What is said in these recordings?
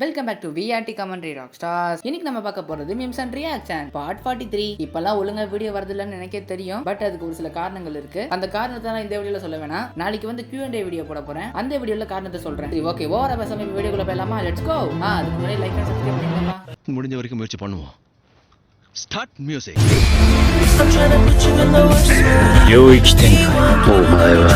Welcome back to VRT commentary rock stars. இன்னைக்கு நம்ம பார்க்க போறது மீம்ஸ் அண்ட் ரியாக்ஷன் பார்ட் 43. இப்பெல்லாம் ஒழுங்கா வீடியோ வரதில்லைன்னு எனக்கே தெரியும், பட் அதுக்கு ஒரு சில காரணங்கள் இருக்கு. அந்த காரணத்தை நான் இந்த வீடியோல சொல்ல வேணாம், நாளைக்கு வந்து Q&A வீடியோ போட போறேன், அந்த வீடியோல காரணத்தை சொல்றேன். ஓகே, ஓவரா பேசாம வீடியோக்குள்ள போயிடலாமா? Let's go. அதுக்கு முன்னாடி லைக் அண்ட் சப்ஸ்கிரைப் பண்ணிக்கோங்க. முடிஞ்ச வரைக்கும் முயற்சி பண்ணுவோம். Start music. 領域展開お前は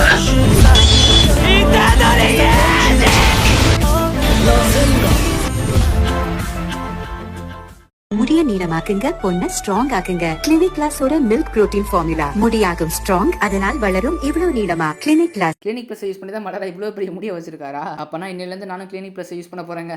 முடிய நீளமாக்குங்க, பொண்ண ஸ்ட்ராங் ஆக்குங்க. கிளினிக் பிளஸோட மில்க் புரோட்டீன் ஃபார்முலா. முடியாகும் ஸ்ட்ராங், அதனால் வளரும் இவ்வளவு நீளமா. Clinic plus. Clinic plus use பண்ணி தான் மலரா இவ்வளவு பெரிய முடிய வச்சிருக்காரா? அப்பனா இன்னையில இருந்து நானும் கிளினிக் பிளஸ் யூஸ் பண்ண போறேங்க.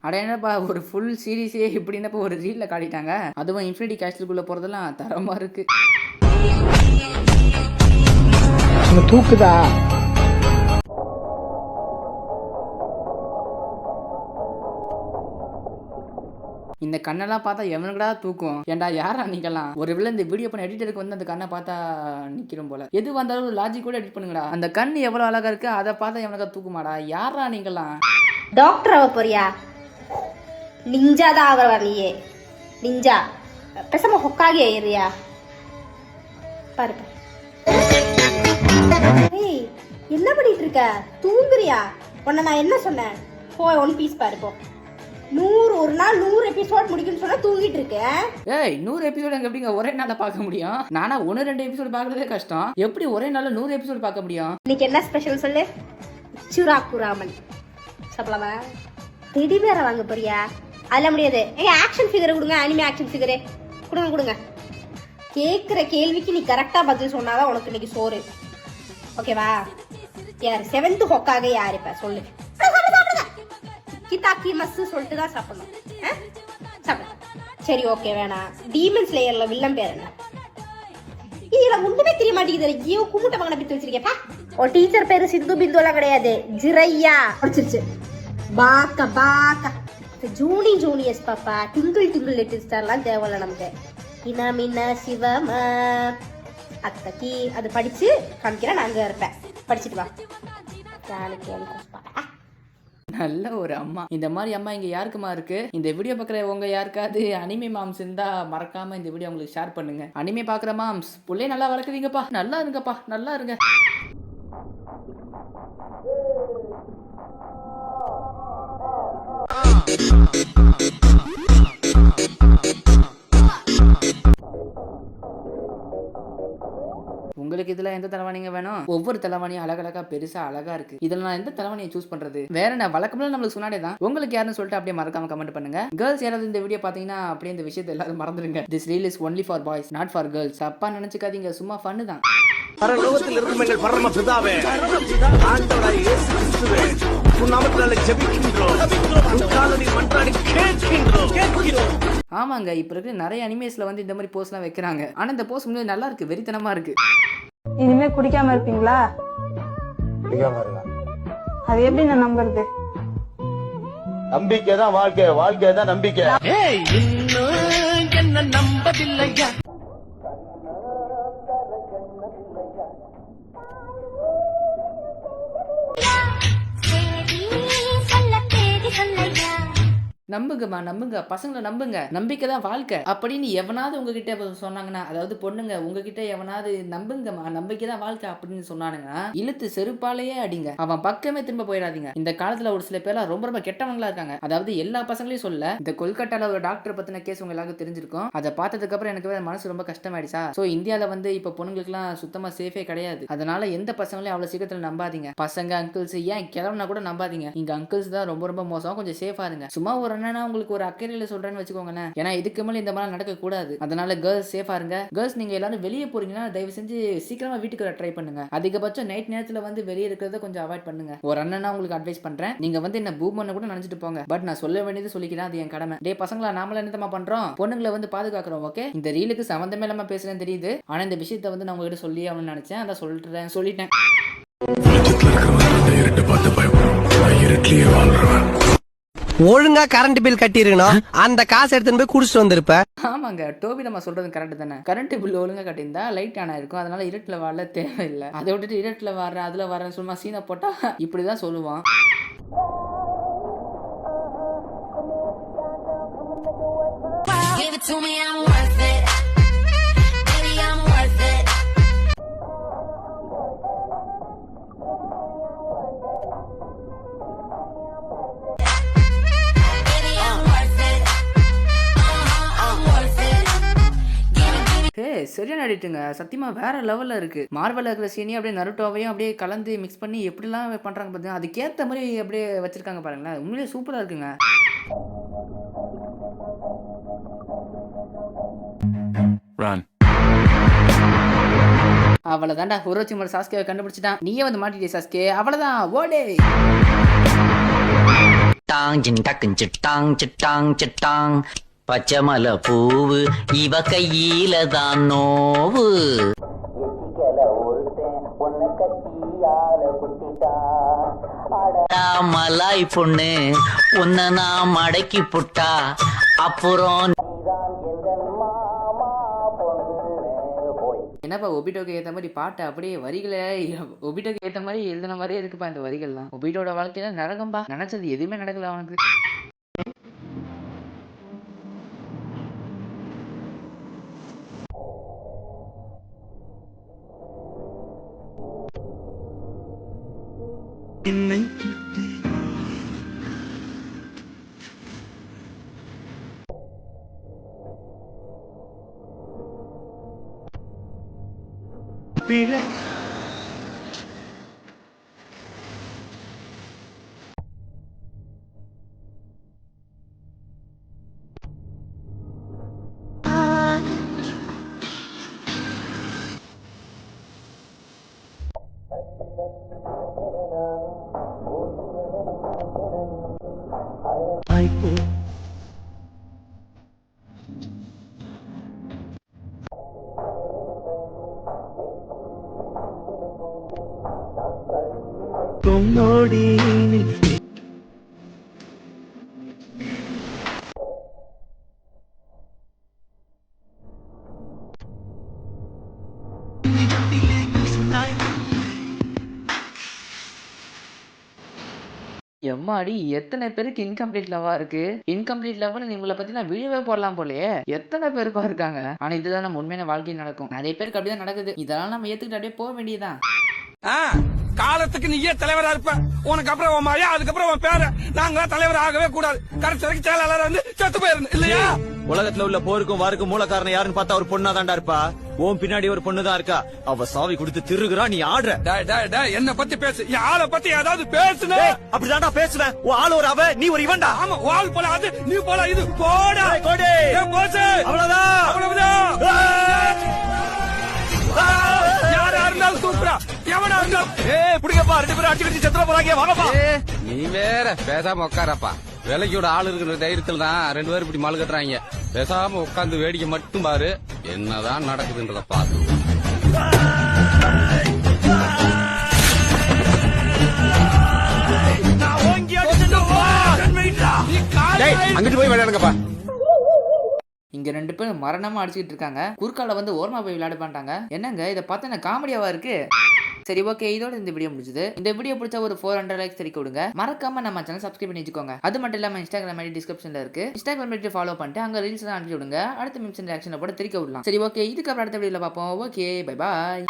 அட என்னப்பா, ஒரு ஃபுல் சீரீஸே இப்படின்னப்போ ஒரு ரீல்ல காட்டிட்டாங்க. அதுவும் இன்ஃபினிட்டி கேஸ்டிலுக்குள்ள போறதெல்லாம் தரமா இருக்கு. தூக்குதா இந்த கண்ணெல்லாம் பார்த்தா எவனுக்கடா தூக்கும்? ஏன்டா யாரா நீங்கலாம்? ஒருவேளை இந்த வீடியோ பண்ண எடிட்டருக்கு வந்து அந்த கண்ணை பார்த்தா நிக்கிறோம் போல. எது வந்தாலும் லாஜிக் கூட எடிட் பண்ணுங்கடா. அந்த கண் எவ்வளவு அழகா இருக்கு, அதை பார்த்தா எவனுக்கா தூக்குமாடா? யாரா நீங்கலாம்? டாக்டர் ஆக போறியா? நிஞ்சா தான் ஆகிற வரலையே. நிஞ்சா பேசாம ஹொக்காகி ஆயிடுறியா? பாரு என்ன பண்ணிட்டு இருக்க? தூங்குறியா? உன்னை நான் என்ன சொன்னேன்? போய் ஒன் பீஸ் பாரு. போ. 100 ஒரு நாள் 100 எபிசோட் முடிக்கும்னு சொன்னா தூங்கிட்டு இருக்கேன். ஏய், 100 எபிசோட் எங்க எப்படிங்க ஒரே நாள்ல பார்க்க முடியும்? நானா 1-2 எபிசோட் பார்க்கறதே கஷ்டம், எப்படி ஒரே நாள்ல 100 எபிசோட் பார்க்க முடியும்? இன்னைக்கு என்ன ஸ்பெஷல் சொல்லு. சுராக்கு ராமன் சாப்பிடலாமா? டெடி பேரை வாங்க போறியா? அதெல்லாம் முடியாது. எங்க ஆக்ஷன் ஃபிகரை கொடுங்க, அனிமே ஆக்ஷன் ஃபிகரு கொடுங்க கொடுங்க. கேட்குற கேள்விக்கு நீ கரெக்டா பதில் சொன்னாதான் உனக்கு இன்னைக்கு சோறு, ஓகேவா? யார் 7th ஹொக்காக யார்? இப்ப சொல்லு. கிதாக்கி மஸ்ஸு சொல்லிட்டு தான் சாப்பிடணும். சாப்பிடு. சரி, ஓகே, வேணாம். டீமன் ஸ்லேயர்ல வில்லன் பேர் என்ன? இதுல ஒண்ணுமே தெரிய மாட்டேங்குது. ஐயோ, கும்பிட்ட மகனை பித்து வச்சிருக்கேப்பா. ஓ, டீச்சர் பேரு சிந்து பிந்து எல்லாம் கிடையாது, ஜிரையா. முடிச்சிருச்சு. பாக்கா பாக்கா ஜூனி ஜூனியர்ஸ் பாப்பா. டிங்கிள் டிங்கிள் லிட்டில் ஸ்டார்லாம் தேவையில்ல நமக்கு. இனா மின்னா சிவமா அத்தக்கி அது படிச்சு காமிக்கிறேன். நான் அங்க இருப்பேன், படிச்சுட்டு வா. நல்ல ஒரு அம்மா. இந்த மாதிரி அம்மா இங்க யாருக்குமா இருக்கு? இந்த வீடியோ பாக்குற உங்க யாருக்காவது அனிமே மாம்ஸ் இருந்தா மறக்காம இந்த வீடியோ உங்களுக்கு ஷேர் பண்ணுங்க. அனிமே பாக்குற மாம்ஸ் புள்ளைய நல்லா வளர்க்குறீங்கப்பா, நல்லா இருங்கப்பா, நல்லா இருங்க. உங்களுக்கு இதுல எந்த தலைவாணிங்க வேணும்? ஒவ்வொரு தலைவாணியும் அழகழகா பெருசா அழகா இருக்கு. இதுல நான் எந்த தலைவாணியை சூஸ் பண்றது? வேற என்ன, வழக்கம்ல நம்மளுக்கு சொன்னாலே தான். உங்களுக்கு யாருன்னு சொல்லிட்டு அப்படியே மறக்காம கமெண்ட் பண்ணுங்க. கேர்ள்ஸ் யாராவது இந்த வீடியோ பாத்தீங்கன்னா அப்படியே இந்த விஷயத்தை எல்லாரும் மறந்துடுங்க. This reel is only for boys, not for girls. தப்பா நினைச்சுக்காதீங்க, சும்மா ஃபன் தான். பரலோகத்தில் இருக்கும் எங்கள் பரம பிதாவே, ஆண்டவராய் இயேசு கிறிஸ்துவே, உன் நாமத்தினாலே ஜெபிக்கின்றோம், உன் காலடியில் மன்றாடி கேட்கின்றோம். ஆமாங்க, இப்ப இருக்கிற நிறைய அனிமேஸ்ல வந்து இந்த மாதிரி போஸ்ட்லாம் வைக்கிறாங்க. ஆனா இந்த போஸ்ட் முன்னாடி நல்லா இருக்கு, வெறித்தனமா இருக்கு. இனிமே குடிக்காம இருப்பீங்களா? அது எப்படி நான் நம்புறது? நம்பிக்கை தான் வாழ்க்கை, வாழ்க்கை தான் நம்பிக்கை. என்ன நம்பதில்லையா? நம்புங்கம்மா, நம்புங்க, பசங்களை நம்புங்க, நம்பிக்கை தான் வாழ்க்கை அப்படின்னு எவனாவது உங்ககிட்ட சொன்னாங்கன்னா, அதாவது பொண்ணுங்க உங்ககிட்ட எவனாவது நம்புங்கம்மா, நம்பிக்கை தான் வாழ்க்கை அப்படின்னு சொன்னானுங்கன்னா இழுத்து செருப்பாலேயே அடிங்க. அவன் பக்கமே திரும்ப போயிடாதீங்க. இந்த காலத்துல ஒரு சில பேர்லாம் ரொம்ப ரொம்ப கெட்டவங்களா இருக்காங்க. அதாவது எல்லா பசங்களையும் சொல்ல, இந்த கொல்கட்டால ஒரு டாக்டர் பத்தின கேஸ் உங்க எல்லாருக்கும் தெரிஞ்சிருக்கும். அதை பார்த்ததுக்கு அப்புறம் எனக்கு மனசு ரொம்ப கஷ்டமாயிடுச்சா. சோ இந்தியால வந்து இப்ப பொண்ணுங்களுக்கு எல்லாம் சுத்தமா சேஃபே கிடையாது. அதனால எந்த பசங்களையும் அவ்வளவு சீக்கிரத்துல நம்பாதீங்க. பசங்க அங்கிள்ஸ் ஏன் கிளம்புனா கூட நம்பாதீங்க. இங்க அங்கிள்ஸ் தான் ரொம்ப ரொம்ப மோசம். கொஞ்சம் சேஃபா இருங்க. சும்மா ஒரு என்னன்னா உங்களுக்கு ஒரு அக்கறையில சொல்றேன்னு வச்சுக்கோங்களேன். ஏன்னா இதுக்கு மேல இந்த மாதிரி நடக்க கூடாது. அதனால கேர்ள்ஸ் சேஃபா இருங்க. கேர்ள்ஸ் நீங்க எல்லாரும் வெளியே போறீங்கன்னா தயவு செஞ்சு சீக்கிரமா வீட்டுக்கு வர ட்ரை பண்ணுங்க. அதிகபட்சம் நைட் நேரத்துல வந்து வெளியே இருக்கிறத கொஞ்சம் அவாய்ட் பண்ணுங்க. ஒரு அண்ணனா உங்களுக்கு அட்வைஸ் பண்றேன். நீங்க வந்து என்ன பூமர்னு கூட நினைச்சிட்டு போங்க, பட் நான் சொல்ல வேண்டியது சொல்லிக்கிறேன், அது என் கடமை. டே பசங்களா, நாமள என்னமா பண்றோம்? பொண்ணுங்களை வந்து பாதுகாக்கிறோம். ஓகே, இந்த ரீலுக்கு சம்பந்தமே இல்லாம பேசுறேன்னு தெரியுது. ஆனா இந்த விஷயத்தை வந்து நான் உங்ககிட்ட சொல்லி அவனு நினைச்சேன், அதான் சொல்லிட்டேன். ஒழுங்கா கரண்ட் பில் கட்டிருக்கணும், அந்த காசு எடுத்துன்னு போய் குடிச்சிட்டு வந்திருப்ப. ஆமாங்க, டோபி நம்ம சொல்றது கரெக்ட் தானே. கரண்ட் பில் ஒழுங்கா கட்டியிருந்தா லைட் ஆன் ஆயிருக்கும். அதனால இருட்டில் வாழ தேவையில்லை. அதை விட்டுட்டு இருட்டில் வர்றேன் அதில் வரேன் சும்மா சீனை போட்டா இப்படிதான் சொல்லுவான். Give it to me, I'm worth it. Baby, I'm worth it. Baby, I'm worth it. I'm worth it. ஹே, சரியான ஆடிட்டுங்க. சத்தியமா வேற லெவல்ல இருக்கு. மார்வல்ல இருக்கிற சீனையும் அப்படியே நருட்டோவையும் அப்படியே கலந்து மிக்ஸ் பண்ணி எப்படிலாம் பண்றாங்க பார்த்தீங்கன்னா, அதுக்கேற்ற மாதிரி அப்படியே வச்சிருக்காங்க பாருங்களேன். உண்மையிலேயே சூப்பரா இருக்குங்க. Run. அவ்வளவுதான்டா, ஹுரோச்சிமர் சாஸ்கேவை கண்டுபிடிச்சிட்டான். நீயே வந்து மாட்டிட்டே சாஸ்கே, அவ்வளவுதான், ஓடே. டாங் சிட்டாங் சிட்டாங் சிட்டாங் சிட்டாங் பச்சைமலை பூவு இவ கையில தான் நோவு. மலாய் பொண்ணு உன்னை நான் மடக்கி புட்டா அப்புறம் என்னப்பா ஒபிட்டோக்கு ஏற்ற மாதிரி பாட்டு அப்படியே வரிகளை ஒபிட்டோக்கு ஏற்ற மாதிரி எழுதின மாதிரியே இருக்குப்பா இந்த வரிகள்லாம். ஒபிட்டோட வாழ்க்கையில நரகம்பா. நினைச்சது எதுவுமே நடக்கல அவனுக்கு. எம்மாடி, எத்தனை பேருக்கு இன்கம்ப்ளீட் லவ்வா இருக்கு. இன்கம்ப்ளீட் லவ்னு இவங்களை பத்தி நான் வீடியோவே போடலாம் போலயே. எத்தனை பேருக்கா இருக்காங்க. ஆனா இதுதான் நம்ம உண்மையான வாழ்க்கையில் நடக்கும். நிறைய பேருக்கு அப்படிதான் நடக்குது. இதெல்லாம் நம்ம ஏத்துக்கிட்டு அப்படியே போக வேண்டியதுதான். காலத்துக்கு நீயே தலைவரா இருப்ப, உனக்கு அப்புறம் உன் மாயா, அதுக்கப்புறம் உன் பேர. நாங்க தலைவர் ஆகவே கூடாது. கடைசி வரைக்கும் செயலாளர் வந்து செத்து போயிருந்து இல்லையா? உலகத்துல உள்ள போருக்கும் வாருக்கும் மூல காரணம் யாருன்னு பார்த்தா ஒரு பொண்ணா தாண்டா இருப்பா. உன் பின்னாடி ஒரு பொண்ணு தான் இருக்கா. அவ சாவி கொடுத்து திருகுறா, நீ ஆடுற. என்ன பத்தி பேசு, என் ஆளை பத்தி ஏதாவது பேசுன. அப்படிதான்டா பேசுவேன். உன் ஆள் ஒரு அவ, நீ ஒரு இவன்டா. ஆமா, வால் போல அது, நீ போல இது. போடா கோடி, போச்சு, அவ்வளவுதான் அவ்வளவுதான். யாரா இருந்தாலும் சூப்பரா, எவனா இருந்தாலும். புடிங்கப்பா, 2 பேரும் அடிச்சு செத்துற போறாங்க. வாங்கப்பா. நீ வேற பேசாம உட்காரப்பா. விலைக்கோட ஆள் இருக்கிற தைரியத்துல தான் 2 பேரும் இப்படி மால் கட்டுறாங்க. பேசாம உட்காந்து வேடிக்கை மட்டும் பாரு, என்னதான் நடக்குதுன்றத பாத்து. அங்கிட்டு போய் விளையாடுங்கப்பா. இங்க 2 பேரும் மரணமா அடிச்சுட்டு இருக்காங்க. குறுக்கால வந்து ஓரமா போய் விளையாட பண்ணிட்டாங்க. என்னங்க இதை பார்த்தா எனக்கு காமெடியாவா இருக்கு. சரி, ஓகே, இதோட இந்த வீடியோ முடிஞ்சது. இந்த வீடியோ பிடிச்சா ஒரு 400 லைக்ஸ் தெரிவிக்க விடுங்க. மறக்காம நம்ம சேனல் சப்ஸ்கிரைப் பண்ணி வச்சுக்கோங்க. அது மட்டும் இல்லாம இன்ஸ்டாகிராம் ஐடி டிஸ்கிரிப்ஷன்ல இருக்கு. இன்ஸ்டாகிராம் ஐடி ஃபாலோ பண்ணிட்டு அங்க ரீல்ஸ் தான் அனுப்பி விடுங்க. அடுத்த மீம்ஸ் ரியாக்ஷனை போட தெரிவிக்க விடலாம். சரி, ஓகே, இதுக்கப்புறம் அடுத்த வீடியோல பார்ப்போம். Okay, bye bye.